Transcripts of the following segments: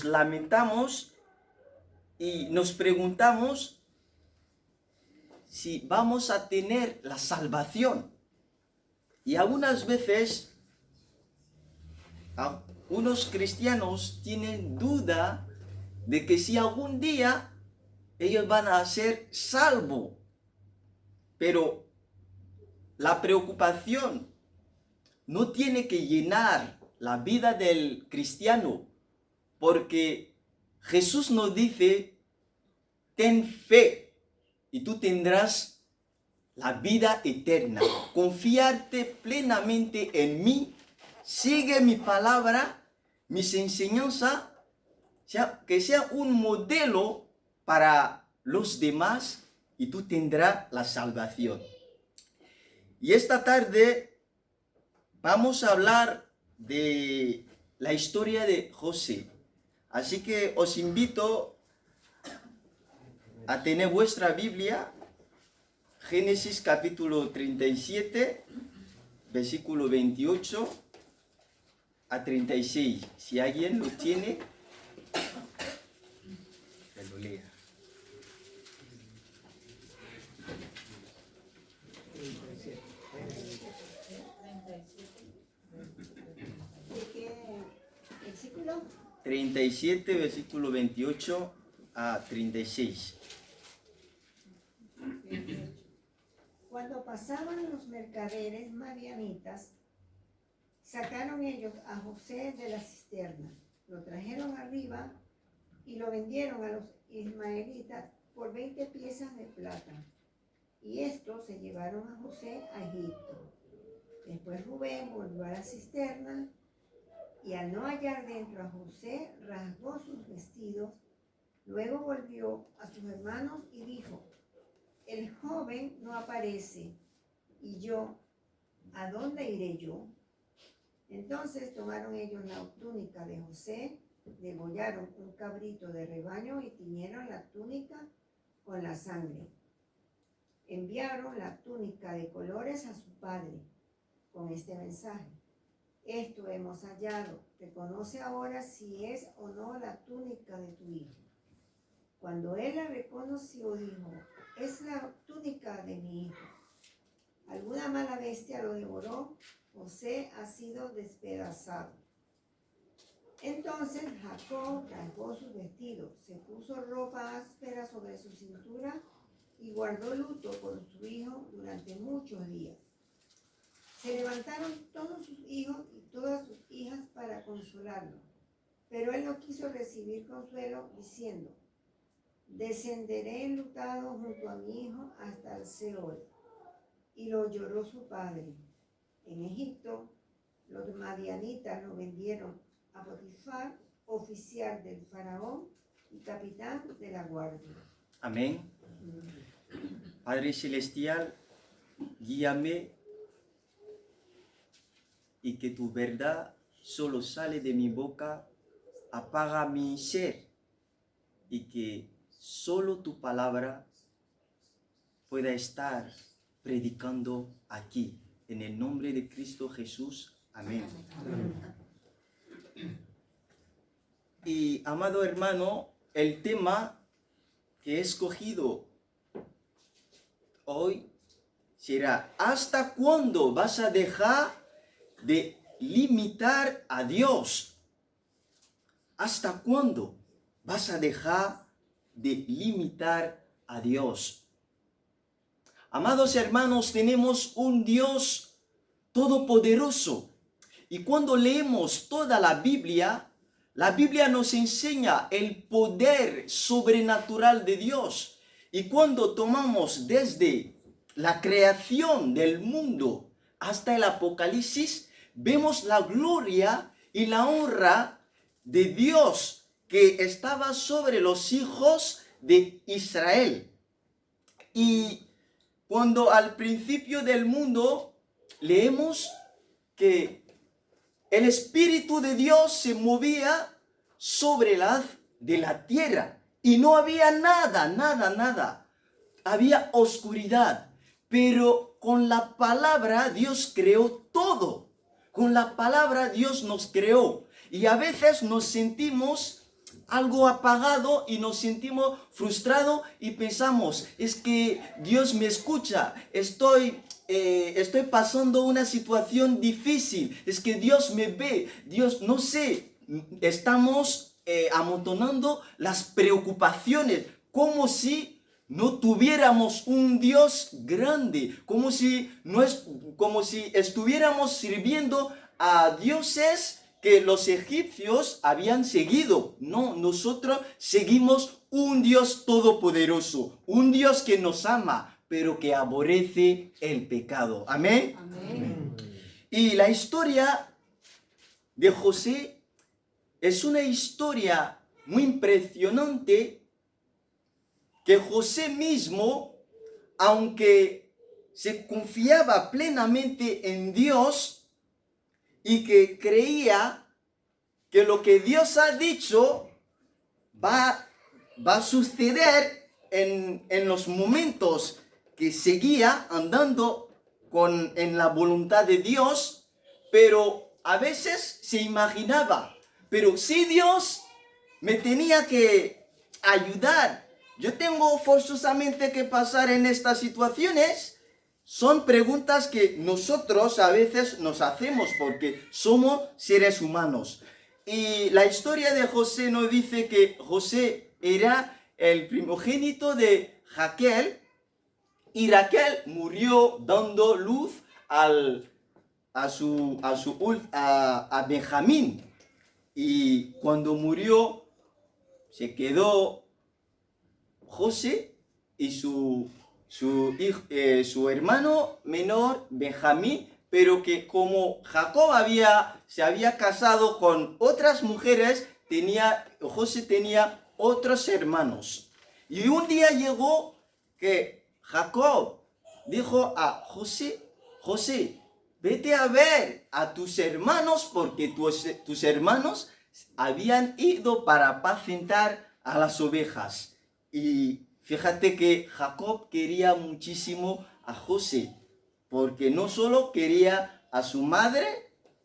nos lamentamos y nos preguntamos si vamos a tener la salvación. Y algunas veces unos cristianos tienen duda de que si algún día ellos van a ser salvos. Pero la preocupación no tiene que llenar la vida del cristiano, porque Jesús nos dice, ten fe y tú tendrás la vida eterna. Confiarte plenamente en mí, sigue mi palabra, mis enseñanzas, que sea un modelo para los demás y tú tendrás la salvación. Y esta tarde vamos a hablar de la historia de José. Así que os invito a tener vuestra Biblia, Génesis capítulo 37, versículo 28 a 36. Si alguien lo tiene, que lo lea. ¿De qué versículo? 37, versículo 28 a 36. Cuando pasaban los mercaderes madianitas, sacaron ellos a José de la cisterna, lo trajeron arriba y lo vendieron a los ismaelitas por 20 piezas de plata. Y estos se llevaron a José a Egipto. Después Rubén volvió a la cisterna y al no hallar dentro a José, rasgó sus vestidos. Luego volvió a sus hermanos y dijo, el joven no aparece, y yo, ¿a dónde iré yo? Entonces tomaron ellos la túnica de José, degollaron un cabrito de rebaño y tiñeron la túnica con la sangre. Enviaron la túnica de colores a su padre con este mensaje. Esto hemos hallado, reconoce ahora si es o no la túnica de tu hijo. Cuando él la reconoció, dijo, es la túnica de mi hijo. Alguna mala bestia lo devoró, José ha sido despedazado. Entonces Jacob rasgó sus vestidos, se puso ropa áspera sobre su cintura y guardó luto por su hijo durante muchos días. Se levantaron todos sus hijos y todas sus hijas para consolarlo, pero él no quiso recibir consuelo, diciendo, descenderé enlutado junto a mi hijo hasta el Seol. Y lo lloró su padre. En Egipto, los madianitas lo vendieron a Potifar, oficial del faraón y capitán de la guardia. Amén. Padre Celestial, guíame y que tu verdad solo sale de mi boca, apaga mi ser y que solo tu palabra pueda estar predicando aquí. En el nombre de Cristo Jesús. Amén. Y amado hermano, el tema que he escogido hoy será: ¿hasta cuándo vas a dejar de limitar a Dios? ¿Hasta cuándo vas a dejar de limitar a Dios? Amados hermanos, tenemos un Dios todopoderoso. Y cuando leemos toda la Biblia nos enseña el poder sobrenatural de Dios. Y cuando tomamos desde la creación del mundo hasta el Apocalipsis, vemos la gloria y la honra de Dios que estaba sobre los hijos de Israel. Y cuando al principio del mundo leemos que el Espíritu de Dios se movía sobre la haz de la tierra y no había nada. Había oscuridad, pero con la palabra Dios creó todo. Con la palabra Dios nos creó. Y a veces nos sentimos algo apagado y nos sentimos frustrados y pensamos, es que Dios me escucha, estoy pasando una situación difícil, es que Dios me ve, Dios, no sé, estamos amontonando las preocupaciones, como si no tuviéramos un Dios grande, como si estuviéramos sirviendo a dioses que los egipcios habían seguido. No, nosotros seguimos un Dios todopoderoso, un Dios que nos ama, pero que aborrece el pecado. Amén. Amén. Y la historia de José es una historia muy impresionante, que José mismo, aunque se confiaba plenamente en Dios y que creía que lo que Dios ha dicho va a suceder en los momentos que seguía andando en la voluntad de Dios, pero a veces se imaginaba, pero si Dios me tenía que ayudar, yo tengo forzosamente que pasar en estas situaciones. Son preguntas que nosotros a veces nos hacemos porque somos seres humanos. Y la historia de José nos dice que José era el primogénito de Raquel, y Raquel murió dando luz a Benjamín. Y cuando murió, se quedó José y su hermano menor, Benjamín, pero que como Jacob se había casado con otras mujeres, José tenía otros hermanos. Y un día llegó que Jacob dijo a José, José, vete a ver a tus hermanos, porque tus hermanos habían ido para apacentar a las ovejas. Y fíjate que Jacob quería muchísimo a José, porque no solo quería a su madre,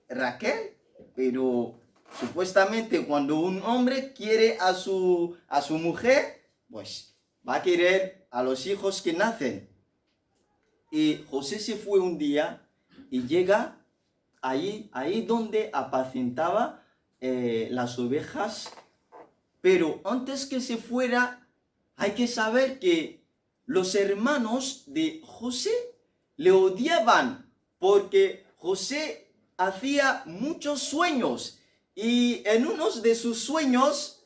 Raquel, pero supuestamente cuando un hombre quiere a su mujer, pues va a querer a los hijos que nacen. Y José se fue un día y llega ahí donde apacentaba las ovejas, pero antes que se fuera, hay que saber que los hermanos de José le odiaban porque José hacía muchos sueños, y en uno de sus sueños,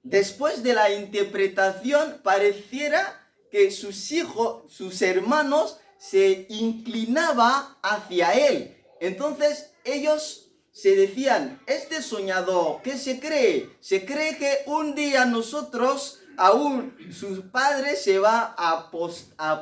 después de la interpretación, pareciera que sus hermanos se inclinaban hacia él. Entonces ellos se decían, este soñador, ¿qué se cree? Se cree que un día nosotros, aún su padre, se va a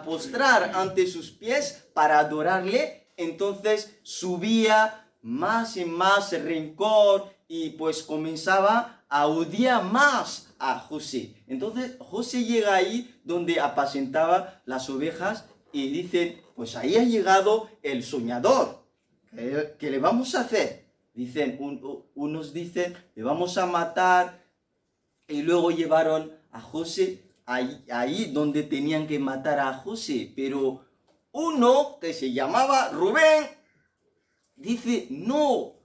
postrar ante sus pies para adorarle. Entonces subía más y más rencor y pues comenzaba a odiar más a José. Entonces José llega ahí donde apacentaba las ovejas y dice, pues ahí ha llegado el soñador. ¿Qué le vamos a hacer? Dicen, unos dicen, le vamos a matar. Y luego llevaron a José ahí donde tenían que matar a José. Pero uno que se llamaba Rubén dice, no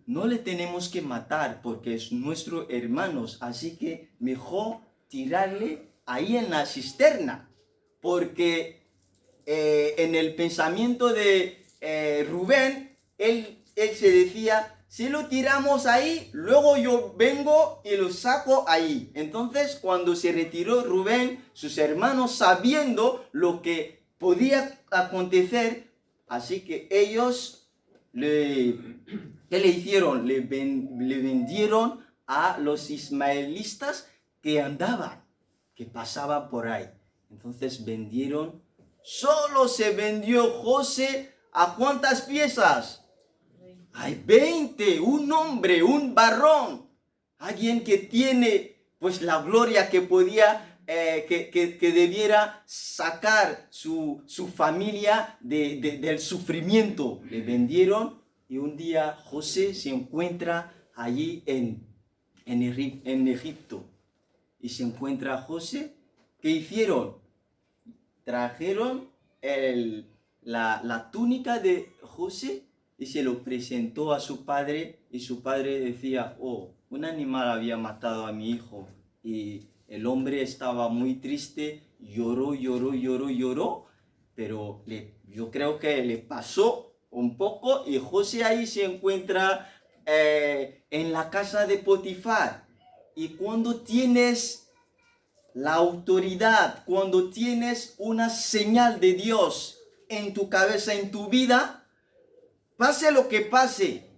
le tenemos que matar porque es nuestro hermano, así que mejor tirarle ahí en la cisterna. Porque en el pensamiento de Rubén, él se decía, si lo tiramos ahí, luego yo vengo y lo saco ahí. Entonces, cuando se retiró Rubén, sus hermanos, sabiendo lo que podía acontecer, así que ellos ¿qué le hicieron? Le vendieron a los ismaelitas que andaban, que pasaban por ahí. Entonces vendieron, solo se vendió José, ¿a cuántas piezas? Hay 20, un hombre, un varón, alguien que tiene pues la gloria que podía, que debiera sacar su familia del sufrimiento. Le vendieron y un día José se encuentra allí en en Egipto y se encuentra a José. ¿Qué hicieron? Trajeron la túnica de José y se lo presentó a su padre, y su padre decía, oh, un animal había matado a mi hijo. Y el hombre estaba muy triste, lloró, pero yo creo que le pasó un poco, y José ahí se encuentra en la casa de Potifar. Y cuando tienes la autoridad, cuando tienes una señal de Dios en tu cabeza, en tu vida, pase lo que pase,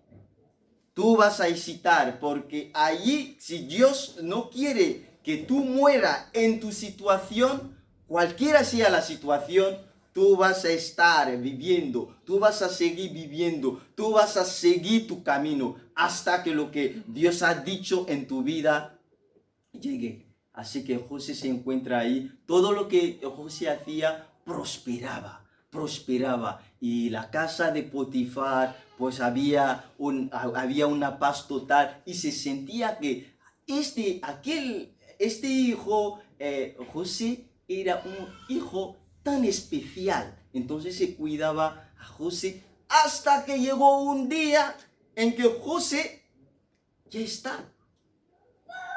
tú vas a hesitar, porque allí, si Dios no quiere que tú mueras en tu situación, cualquiera sea la situación, tú vas a estar viviendo, tú vas a seguir viviendo, tú vas a seguir tu camino hasta que lo que Dios ha dicho en tu vida llegue. Así que José se encuentra ahí. Todo lo que José hacía prosperaba. Y la casa de Potifar, pues había una paz total, y se sentía que este hijo, José, era un hijo tan especial. Entonces se cuidaba a José hasta que llegó un día en que José ya está.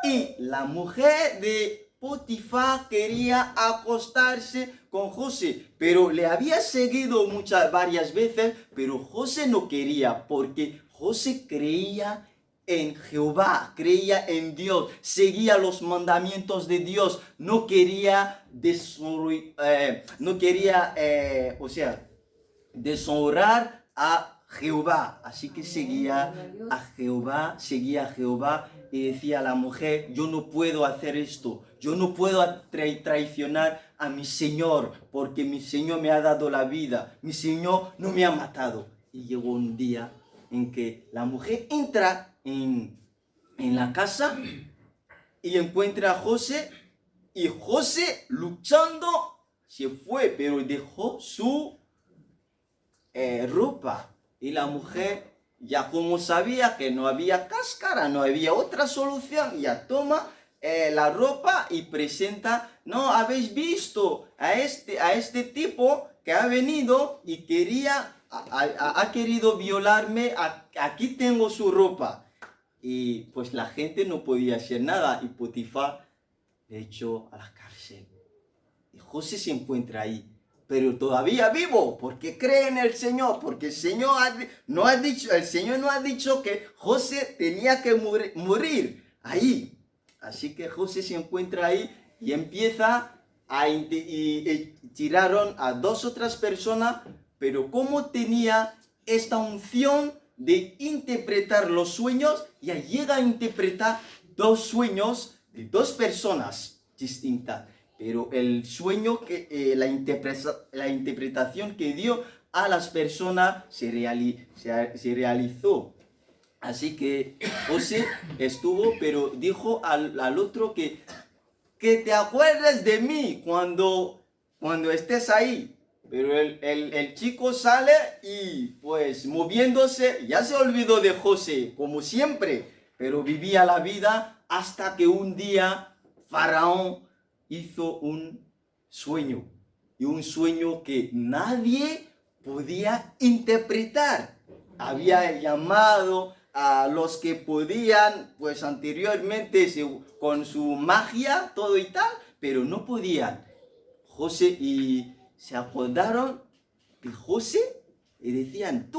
Y la mujer de Potifar quería acostarse con José, pero le había seguido varias veces, pero José no quería, porque José creía en Jehová, creía en Dios, seguía los mandamientos de Dios, no quería deshonrar a Jehová. Así que seguía a Jehová, y decía a la mujer, yo no puedo hacer esto, yo no puedo traicionar a mi Señor, porque mi Señor me ha dado la vida, mi Señor no me ha matado. Y llegó un día en que la mujer entra en la casa y encuentra a José, y José luchando se fue, pero dejó su ropa. Y la mujer, ya como sabía que no había cáscara, no había otra solución, ya toma la ropa y presenta, no habéis visto a este tipo que ha venido y ha querido violarme, aquí tengo su ropa. Y pues la gente no podía hacer nada, y Potifar le echó a la cárcel. Y José se encuentra ahí, pero todavía vivo, porque cree en el Señor, porque el Señor no ha dicho que José tenía que morir ahí. Así que José se encuentra ahí y empieza y tiraron a 2 otras personas, pero como tenía esta unción de interpretar los sueños, ya llega a interpretar 2 sueños de 2 personas distintas. Pero el sueño, la interpretación que dio a las personas se realizó. Así que José estuvo, pero dijo al otro que te acuerdes de mí cuando estés ahí. Pero el chico sale y pues moviéndose, ya se olvidó de José, como siempre. Pero vivía la vida hasta que un día Faraón hizo un sueño, y un sueño que nadie podía interpretar. Había llamado a los que podían, pues anteriormente, con su magia, todo y tal, pero no podían. José, y se acordaron de José y decían,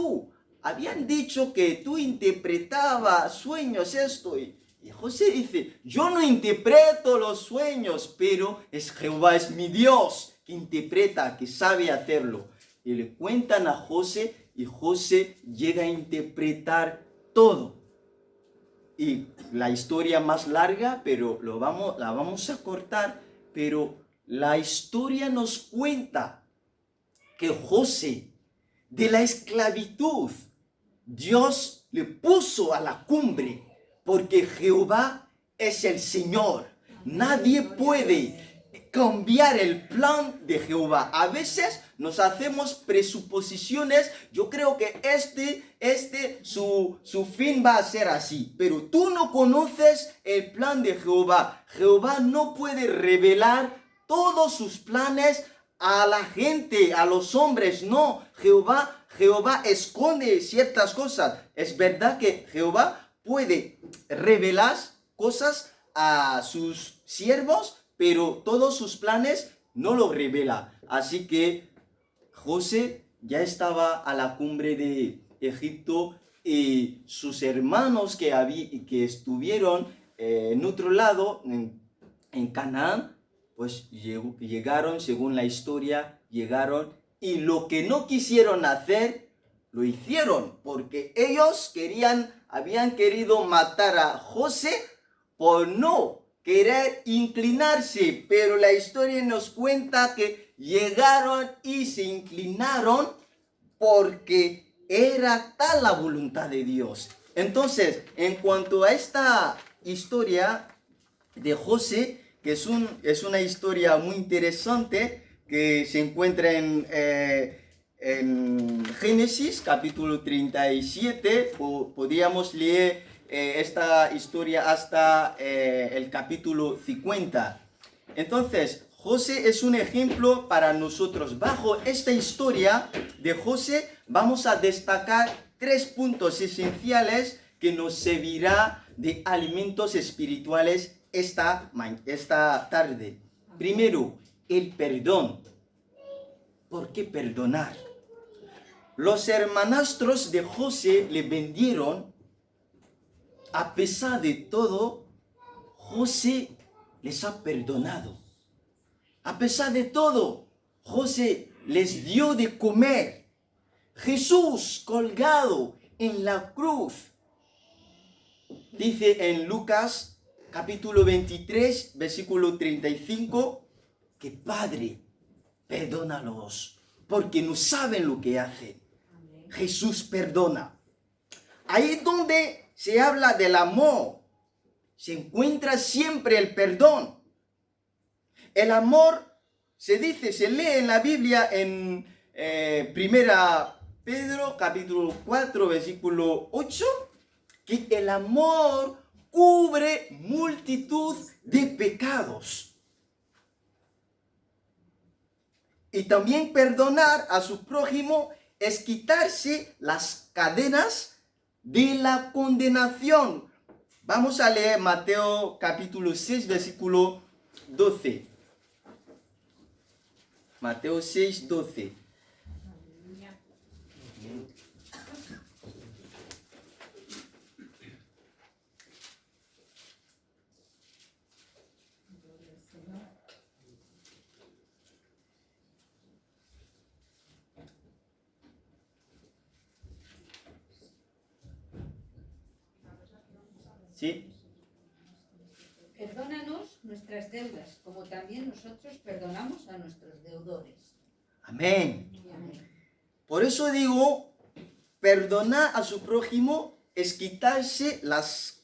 habían dicho que tú interpretabas sueños, esto. Y José dice, yo no interpreto los sueños, pero Jehová es mi Dios que interpreta, que sabe hacerlo. Y le cuentan a José, y José llega a interpretar todo. Y la historia más larga, pero la vamos a cortar, pero la historia nos cuenta que José, de la esclavitud, Dios le puso a la cumbre, porque Jehová es el Señor. Nadie puede cambiar el plan de Jehová. A veces nos hacemos presuposiciones. Yo creo que su fin va a ser así. Pero tú no conoces el plan de Jehová. Jehová no puede revelar todos sus planes a la gente, a los hombres. No, Jehová esconde ciertas cosas. Es verdad que Jehová puede revelar cosas a sus siervos, pero todos sus planes no los revela. Así que José ya estaba a la cumbre de Egipto y sus hermanos que estuvieron en otro lado, en Canaán, pues llegaron, según la historia, llegaron y lo que no quisieron hacer, lo hicieron, porque ellos habían querido matar a José por no querer inclinarse, pero la historia nos cuenta que llegaron y se inclinaron porque era tal la voluntad de Dios. Entonces, en cuanto a esta historia de José, que es una historia muy interesante que se encuentra en Génesis capítulo 37, podríamos leer esta historia hasta el capítulo 50. Entonces, José es un ejemplo para nosotros. Bajo esta historia de José vamos a destacar 3 puntos esenciales que nos servirá de alimentos espirituales esta tarde. Primero, el perdón. ¿Por qué perdonar? Los hermanastros de José le vendieron. A pesar de todo, José les ha perdonado. A pesar de todo, José les dio de comer. Jesús colgado en la cruz. Dice en Lucas capítulo 23, versículo 35, que Padre, perdónalos, porque no saben lo que hacen. Jesús perdona. Ahí donde se habla del amor, se encuentra siempre el perdón. El amor se lee en la Biblia en Primera Pedro capítulo 4 versículo 8, que el amor cubre multitud de pecados. Y también perdonar a su prójimo es quitarse las cadenas de la condenación. Vamos a leer Mateo capítulo 6 versículo 12. Mateo 6, 12. ¿Sí? Perdónanos nuestras deudas, como también nosotros perdonamos a nuestros deudores. Amén. Amén. Por eso digo, perdonar a su prójimo es quitarse las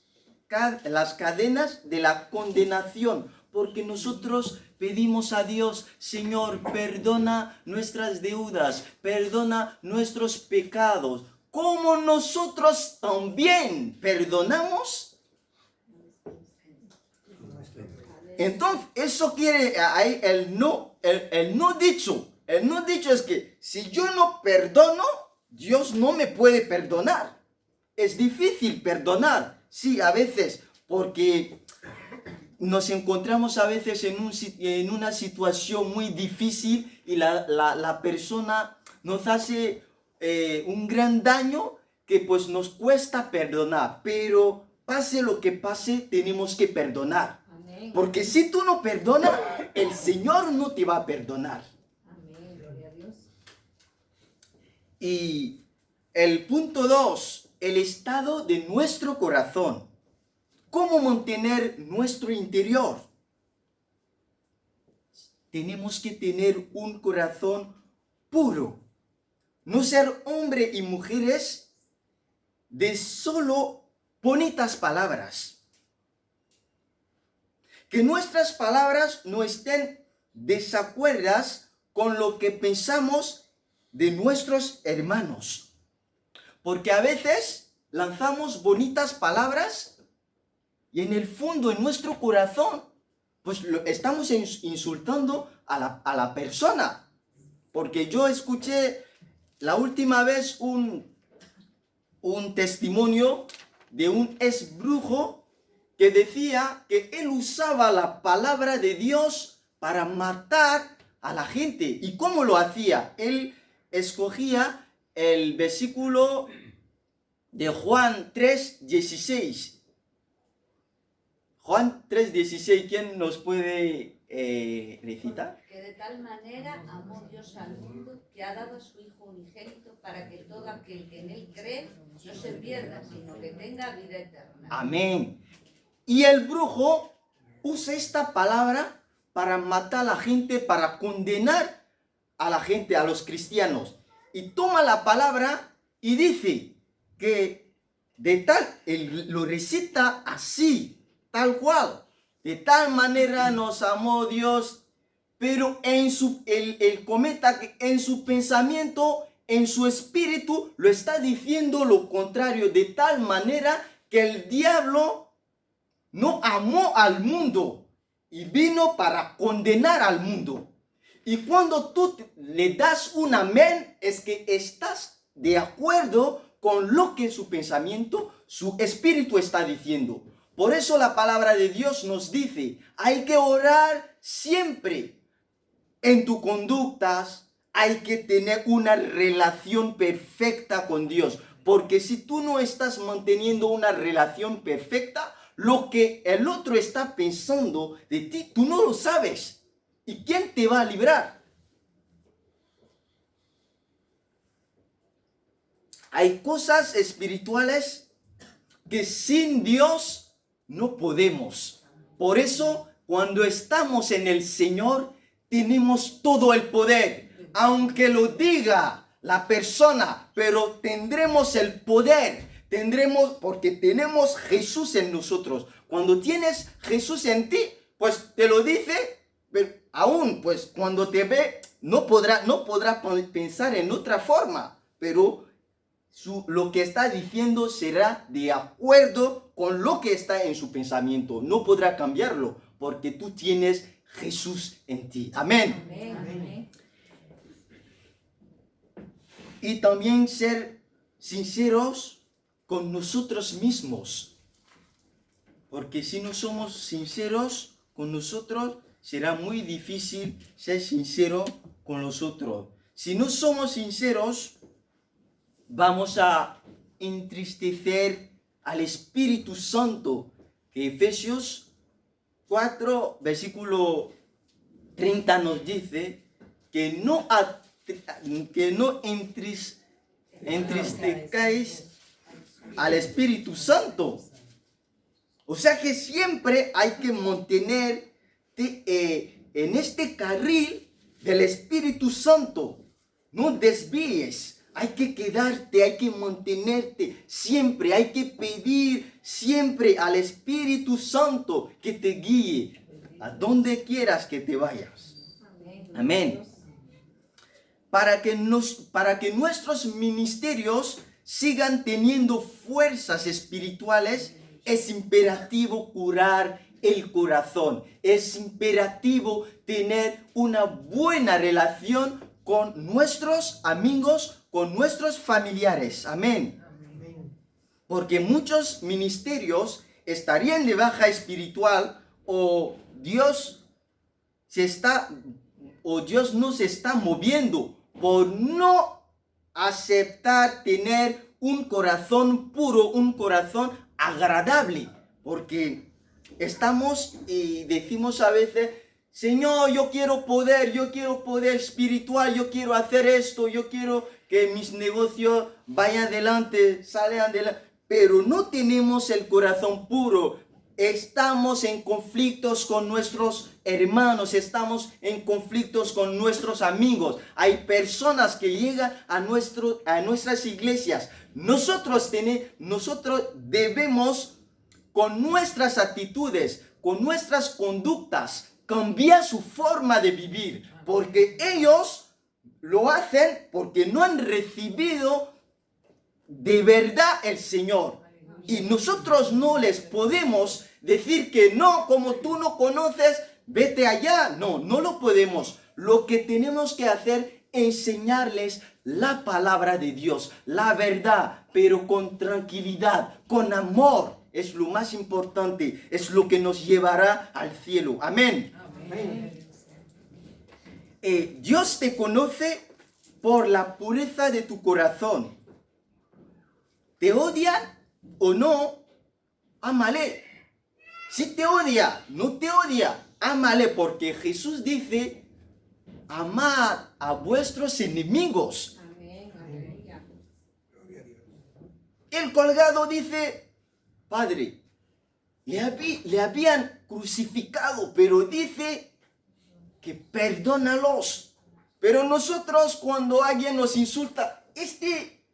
cadenas de la condenación. Porque nosotros pedimos a Dios, Señor, perdona nuestras deudas, perdona nuestros pecados. Como nosotros también perdonamos. Entonces, eso quiere, ahí el no dicho es que si yo no perdono, Dios no me puede perdonar. Es difícil perdonar, sí, a veces, porque nos encontramos a veces en una situación muy difícil y la persona nos hace un gran daño que pues nos cuesta perdonar, pero pase lo que pase, tenemos que perdonar. Amén. Porque si tú no perdonas, el Señor no te va a perdonar. Amén, gloria a Dios. Y el punto 2, el estado de nuestro corazón. ¿Cómo mantener nuestro interior? Tenemos que tener un corazón puro. No ser hombre y mujeres de solo bonitas palabras. Que nuestras palabras no estén desacuerdas con lo que pensamos de nuestros hermanos. Porque a veces lanzamos bonitas palabras y en el fondo, en nuestro corazón, pues estamos insultando a la persona. Porque yo escuché la última vez un testimonio de un ex brujo que decía que él usaba la palabra de Dios para matar a la gente. ¿Y cómo lo hacía? Él escogía el versículo de Juan 3:16. Juan 3:16, ¿quién nos puede recitar? Que de tal manera amó Dios al mundo que ha dado a su Hijo unigénito para que todo aquel que en él cree no se pierda, sino que tenga vida eterna. Amén. Y el brujo usa esta palabra para matar a la gente, para condenar a la gente, a los cristianos. Y toma la palabra y dice que él lo recita así, tal cual. De tal manera nos amó Dios, pero él comenta que en su pensamiento, en su espíritu, lo está diciendo lo contrario. De tal manera que el diablo no amó al mundo y vino para condenar al mundo. Y cuando tú le das un amén, es que estás de acuerdo con lo que su pensamiento, su espíritu está diciendo. Por eso la palabra de Dios nos dice, hay que orar siempre. En tus conductas hay que tener una relación perfecta con Dios. Porque si tú no estás manteniendo una relación perfecta, lo que el otro está pensando de ti, tú no lo sabes. ¿Y quién te va a librar? Hay cosas espirituales que sin Dios no podemos. Por eso, cuando estamos en el Señor, tenemos todo el poder. Aunque lo diga la persona, pero tendremos el poder. Porque tenemos Jesús en nosotros. Cuando tienes Jesús en ti, pues te lo dice, pero aún pues cuando te ve, no podrá pensar en otra forma, pero lo que está diciendo será de acuerdo con lo que está en su pensamiento. No podrá cambiarlo, porque tú tienes Jesús en ti. Amén. Amén. Amén. Y también ser sinceros con nosotros mismos. Porque si no somos sinceros con nosotros, será muy difícil ser sincero con los otros. Si no somos sinceros, vamos a entristecer al Espíritu Santo. Que Efesios 4, versículo 30 nos dice que no entristezcáis al Espíritu Santo. O sea que siempre hay que mantenerte en este carril del Espíritu Santo. No desvíes. Hay que quedarte, hay que mantenerte siempre. Hay que pedir siempre al Espíritu Santo que te guíe a donde quieras que te vayas. Amén. Para que nuestros ministerios sigan teniendo fuerzas espirituales, es imperativo curar el corazón. Es imperativo tener una buena relación con nuestros amigos, con nuestros familiares. Amén. Porque muchos ministerios estarían de baja espiritual o Dios no se está moviendo por no aceptar tener un corazón puro, un corazón agradable. Porque estamos y decimos a veces, Señor, yo quiero poder espiritual, yo quiero hacer esto, yo quiero que mis negocios vayan adelante, salgan adelante. Pero no tenemos el corazón puro. Estamos en conflictos con nuestros hermanos, estamos en conflictos con nuestros amigos. Hay personas que llegan a nuestras iglesias. Nosotros debemos, con nuestras actitudes, con nuestras conductas, cambia su forma de vivir, porque ellos lo hacen porque no han recibido de verdad el Señor. Y nosotros no les podemos decir que no, como tú no conoces, vete allá. No, no lo podemos. Lo que tenemos que hacer es enseñarles la palabra de Dios, la verdad, pero con tranquilidad, con amor. Es lo más importante, es lo que nos llevará al cielo. Amén. Amén. Dios te conoce por la pureza de tu corazón. ¿Te odian o no? Ámale. Si te odia, no te odia, ámale, porque Jesús dice, amad a vuestros enemigos. Amén, aleluya. El colgado dice, Padre, le habían crucificado, pero dice que perdónalos. Pero nosotros cuando alguien nos insulta,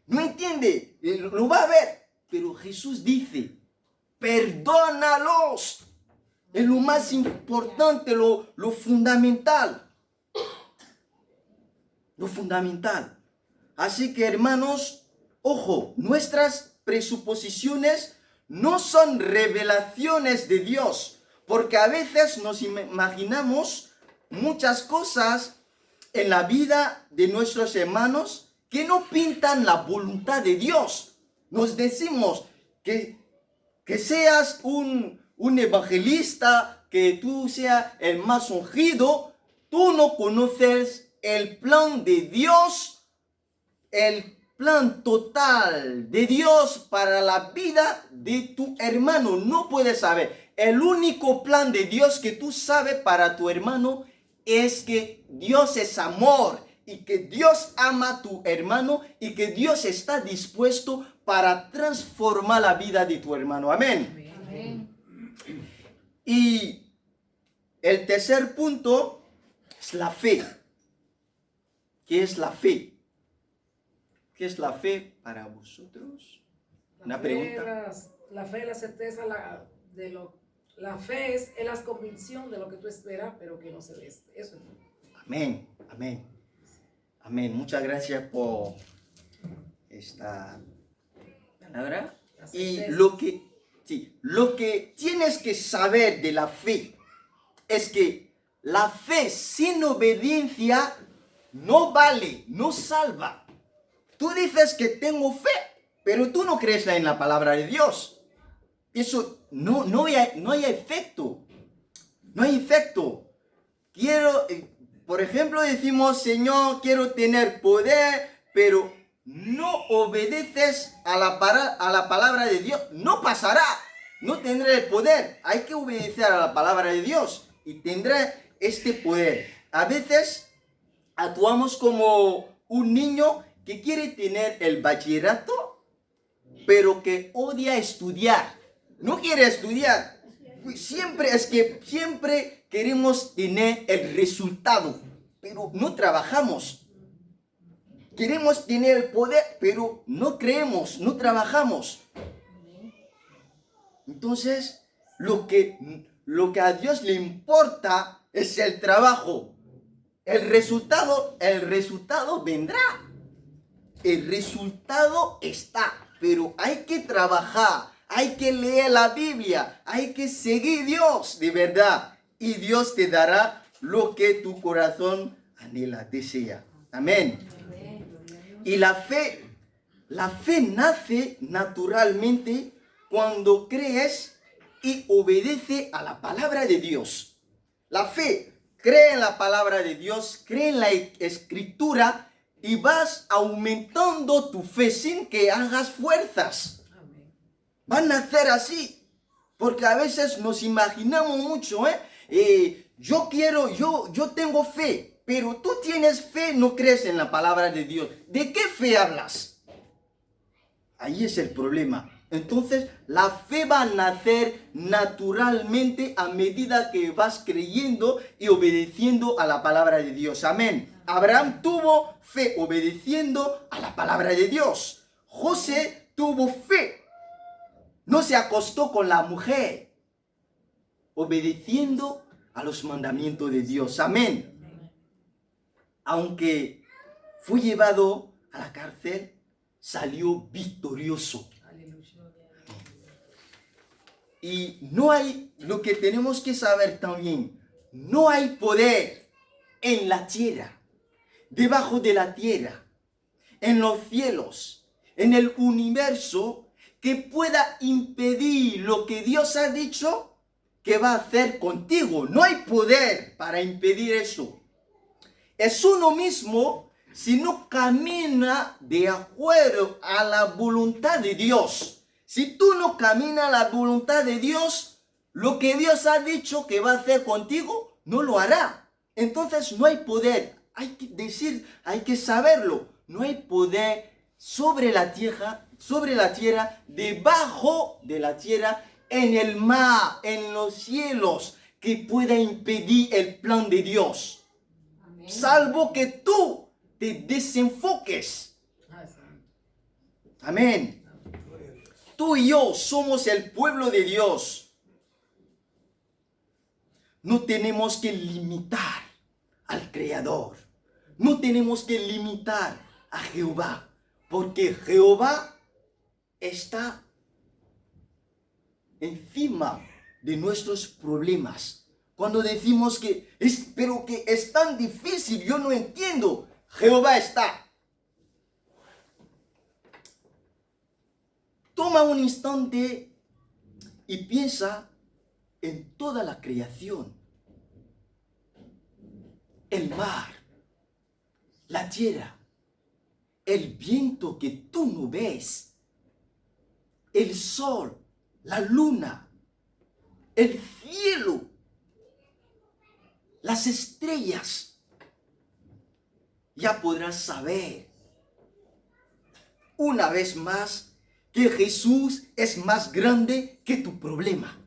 no entiende, lo va a ver. Pero Jesús dice, perdónalos. Es lo más importante, lo fundamental. Lo fundamental. Así que, hermanos, ojo, nuestras presuposiciones no son revelaciones de Dios, porque a veces nos imaginamos muchas cosas en la vida de nuestros hermanos que no pintan la voluntad de Dios. Nos decimos que seas un evangelista, que tú seas el más ungido, tú no conoces el plan de Dios, el plan total de Dios para la vida de tu hermano. No puedes saber. El único plan de Dios que tú sabes para tu hermano es que Dios es amor y que Dios ama a tu hermano y que Dios está dispuesto para transformar la vida de tu hermano. Amén. Amén. Y el tercer punto es la fe. ¿Qué es la fe? ¿Qué es la fe para vosotros? Una pregunta. La fe, la certeza, la fe es la convicción de lo que tú esperas, pero que no se ve. Eso es. Amén, amén, amén. Muchas gracias por esta palabra. Y lo que tienes que saber de la fe es que la fe sin obediencia no vale, no salva. Tú dices que tengo fe, pero tú no crees en la palabra de Dios. Eso no hay efecto. No hay efecto. Por ejemplo, decimos, Señor, quiero tener poder, pero no obedeces a la palabra de Dios. No pasará. No tendré el poder. Hay que obedecer a la palabra de Dios y tendré este poder. A veces actuamos como un niño que quiere tener el bachillerato, pero que odia estudiar. No quiere estudiar. Siempre queremos tener el resultado, pero no trabajamos. Queremos tener el poder, pero no creemos, no trabajamos. Entonces, lo que a Dios le importa es el trabajo. El resultado vendrá. El resultado está, pero hay que trabajar, hay que leer la Biblia, hay que seguir a Dios de verdad. Y Dios te dará lo que tu corazón anhela, desea. Amén. Y la fe nace naturalmente cuando crees y obedece a la palabra de Dios. La fe cree en la palabra de Dios, cree en la escritura y vas aumentando tu fe sin que hagas fuerzas. Van a nacer así, porque a veces nos imaginamos mucho, yo tengo fe, pero tú tienes fe, no crees en la palabra de Dios. ¿De qué fe hablas? Ahí es el problema. Entonces, la fe va a nacer naturalmente a medida que vas creyendo y obedeciendo a la palabra de Dios. Amén. Abraham tuvo fe obedeciendo a la palabra de Dios. José tuvo fe. No se acostó con la mujer, obedeciendo a los mandamientos de Dios. Amén. Aunque fue llevado a la cárcel, salió victorioso. Y no hay, lo que tenemos que saber también, no hay poder en la tierra, debajo de la tierra, en los cielos, en el universo, que pueda impedir lo que Dios ha dicho que va a hacer contigo. No hay poder para impedir eso. Es uno mismo si no camina de acuerdo a la voluntad de Dios. Si tú no caminas a la voluntad de Dios, lo que Dios ha dicho que va a hacer contigo, no lo hará. Entonces no hay poder. Hay que decir, hay que saberlo. No hay poder sobre la tierra, debajo de la tierra, en el mar, en los cielos, que pueda impedir el plan de Dios. Amén. Salvo que tú te desenfoques. Amén. Tú y yo somos el pueblo de Dios. No tenemos que limitar al Creador. No tenemos que limitar a Jehová. Porque Jehová está encima de nuestros problemas. Cuando decimos pero que es tan difícil, yo no entiendo. Jehová está. Toma un instante y piensa en toda la creación. El mar, la tierra, el viento que tú no ves, el sol, la luna, el cielo, las estrellas. Ya podrás saber una vez más que Jesús es más grande que tu problema.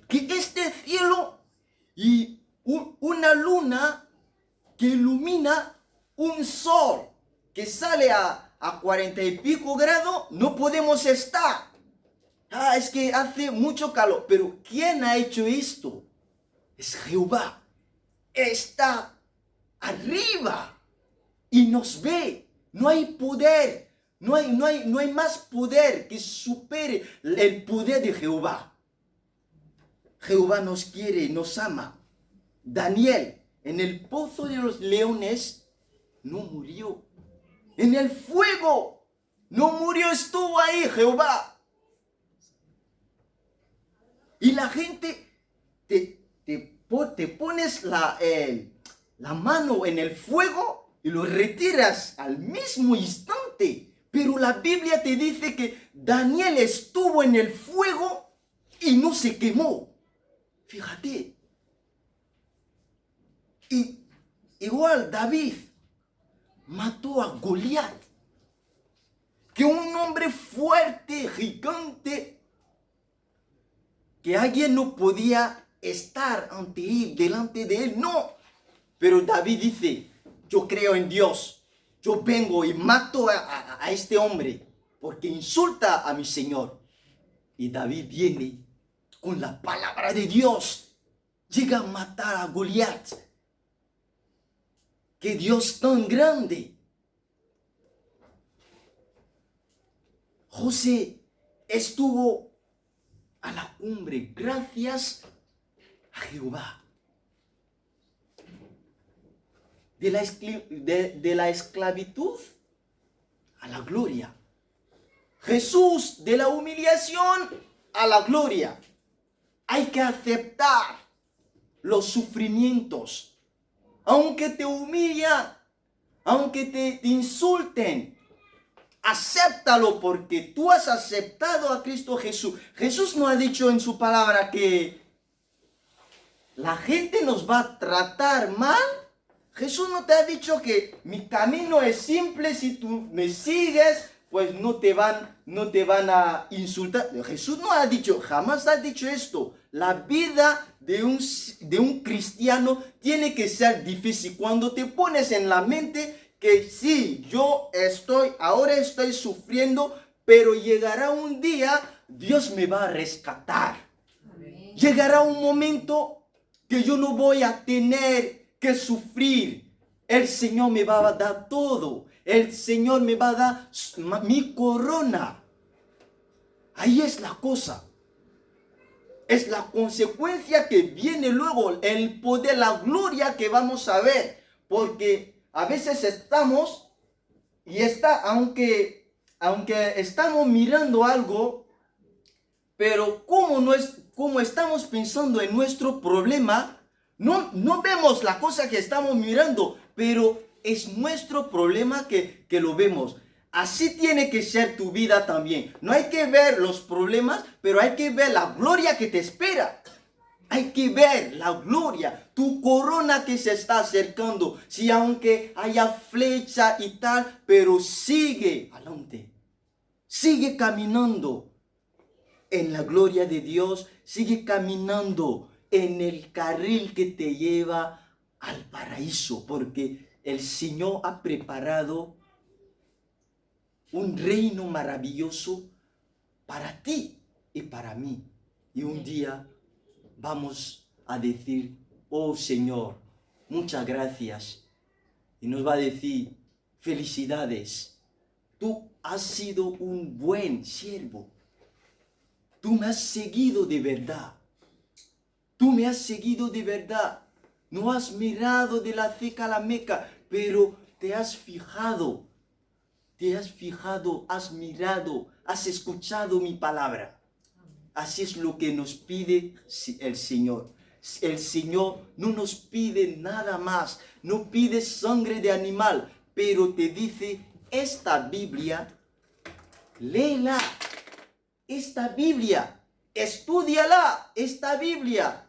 Que este cielo y una luna que ilumina un sol que sale a 40 y pico grados, no podemos estar. Es que hace mucho calor. Pero ¿quién ha hecho esto? Es Jehová. Está arriba y nos ve. No hay poder. No hay más poder que supere el poder de Jehová. Jehová nos quiere, nos ama. Daniel, en el pozo de los leones, no murió. En el fuego, no murió, estuvo ahí Jehová. Y la gente, te pones la mano en el fuego y lo retiras al mismo instante. Pero la Biblia te dice que Daniel estuvo en el fuego y no se quemó. Fíjate. Y igual David mató a Goliat, que un hombre fuerte, gigante, que alguien no podía estar ante él, delante de él. No. Pero David dice, yo creo en Dios. Yo vengo y mato a este hombre porque insulta a mi Señor. Y David viene con la palabra de Dios. Llega a matar a Goliat. ¡Qué Dios tan grande! José estuvo a la cumbre gracias a Jehová. De la esclavitud a la gloria. Jesús, de la humillación a la gloria. Hay que aceptar los sufrimientos. Aunque te humillan, aunque te insulten, acéptalo porque tú has aceptado a Cristo Jesús. Jesús no ha dicho en su palabra que la gente nos va a tratar mal. Jesús no te ha dicho que mi camino es simple, si tú me sigues, pues no te van a insultar. Jesús no ha dicho, jamás ha dicho esto. La vida de un cristiano tiene que ser difícil. Cuando te pones en la mente que sí, ahora estoy sufriendo, pero llegará un día, Dios me va a rescatar. Amén. llegará un momento que yo no voy a tener que sufrir. El Señor me va a dar todo. El Señor me va a dar mi corona. Ahí es la cosa. Es la consecuencia que viene luego, el poder, la gloria que vamos a ver. Porque a veces estamos, aunque estamos mirando algo, pero como estamos pensando en nuestro problema, no vemos la cosa que estamos mirando, pero es nuestro problema que lo vemos. Así tiene que ser tu vida también. No hay que ver los problemas, pero hay que ver la gloria que te espera. Hay que ver la gloria, tu corona que se está acercando. Si aunque haya flecha y tal, pero sigue adelante. Sigue caminando en la gloria de Dios. Sigue caminando en el carril que te lleva al paraíso. Porque el Señor ha preparado un reino maravilloso para ti y para mí. Y un día vamos a decir, oh Señor, muchas gracias. Y nos va a decir, felicidades. Tú has sido un buen siervo. Tú me has seguido de verdad. Tú me has seguido de verdad. No has mirado de la ceja a la meca, pero te has fijado. Te has fijado, has mirado, has escuchado mi palabra. Así es lo que nos pide el Señor. El Señor no nos pide nada más. No pide sangre de animal, pero te dice, esta Biblia, léela. Esta Biblia, estúdiala. Esta Biblia.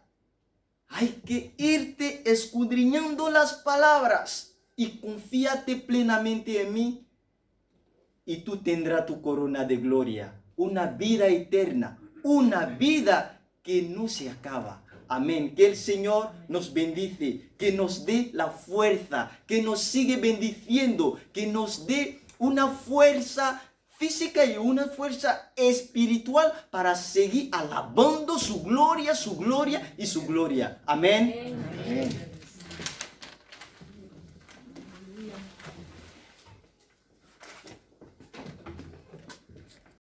Hay que irte escudriñando las palabras y confíate plenamente en mí. Y tú tendrás tu corona de gloria, una vida eterna, una vida que no se acaba. Amén. Que el Señor nos bendice, que nos dé la fuerza, que nos sigue bendiciendo, que nos dé una fuerza física y una fuerza espiritual para seguir alabando su gloria y su gloria. Amén. Amén.